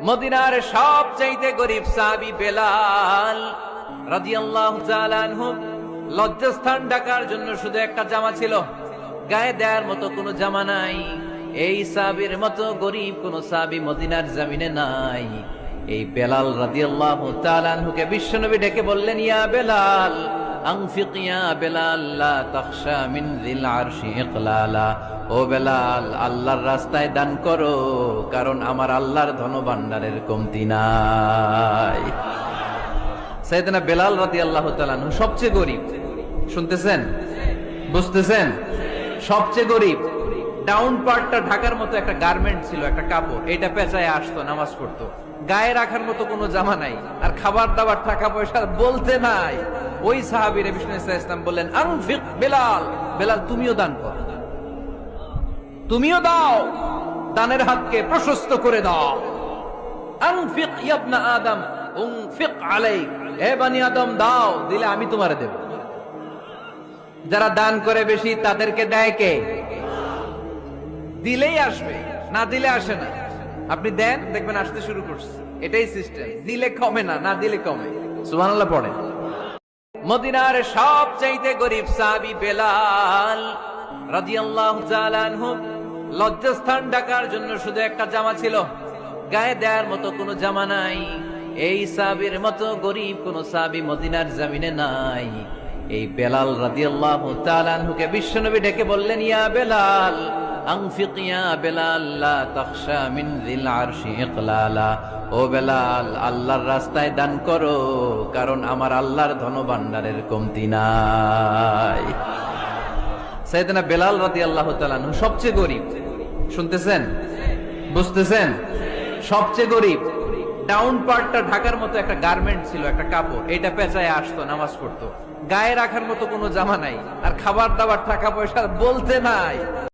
মদিনার সবচাইতে গরিব সাহাবী বেলাল রাদিয়াল্লাহু তাআলা আনহু লজ্জাস্থান ঢাকার জন্য শুধু একটা জামা ছিল, গায়ে দেওয়ার মতো কোনো জামা নাই। এই সাহাবীর মতো গরিব কোন সাহাবী মদিনার জমিনে নাই। এই বেলাল রাদিয়াল্লাহু তাআলা আনহুকে বিশ্বনবী ডেকে বললেন, ইয়া বেলাল আনফিক ইয়া বেলাল লা তাখশা মিন যিল আরশি ইকলালা। ও বেলাল, আল্লাহর রাস্তায় দান করো, কারণ আমার আল্লাহর ধনভাণ্ডারের কমতি নাই। সাইয়েদনা বেলাল রাদিয়াল্লাহু তাআলা আনহু সবচেয়ে গরিব। শুনতেছেন, বুঝতেছেন? সবচেয়ে গরিব। ডাউন পার্টটা ঢাকার মতো একটা গার্মেন্ট ছিল, একটা কাপড়, এটা পেঁচায় আসতো, নামাজ পড়তো। গায়ে রাখার মতো কোনো জামা নাই, আর খাবার দাবার টাকা পয়সা বলতে নাই। ওই সাহাবীর বিষ্ণু ইসলাম বললেন, আনফিক বেলাল, বেলাল তুমিও দান করো, তুমিও দাও, দানের হাতকে প্রশস্ত করে দাও। আনফিক ইবনা আদম উনফিক আলাইক, হে বনি আদম দাও, দিলে আমি তোমারে দেব। যারা দান করে বেশি তাদেরকে দেয় কে? দিলেই আসবে, না দিলে আসে না। আপনি দেন, দেখবেন আসতে শুরু করছে। এটাই সিস্টেম, দিলে কমে না, না দিলে কমে। সুবহানাল্লাহ পড়ে। মদিনার সবচাইতে গরিব সাহাবী বেলাল রাদিয়াল্লাহু তাআলা আনহু লজ্জাস্থান ঢাকার জন্য শুধু একটা জামা ছিল, গায়ে দেওয়ার মতো কোনো জামা নাই। এই সাহাবীর মতো গরিব কোন সাহাবী মদিনার জমিনে নাই। এই বেলাল রাদিয়াল্লাহু তাআলা আনহুকে বিশ্বনবী ডেকে বললেন, ইয়া বেলাল আনফিক ইয়া বেলাল লা তাখশা মিন যিল আরশি ইকলালা। ও বেলাল, আল্লাহর রাস্তায় দান করো, কারণ আমার আল্লাহর ধনভাণ্ডারের কমতি নাই। সাইয়েদনা বেলাল রাদিয়াল্লাহু তাআলা আনহু সবচেয়ে গরিব। শুনতেছেন, বুঝতেছেন? সবচেয়ে গরিব। ডাউন পার্টটা ঢাকার মতো একটা গার্মেন্ট ছিল, একটা কাপড়, এটা পেঁচায় আসতো, নামাজ পড়তো। গায়ে রাখার মতো কোনো জামা নাই, আর খাবার দাবার টাকা পয়সা বলতে নাই।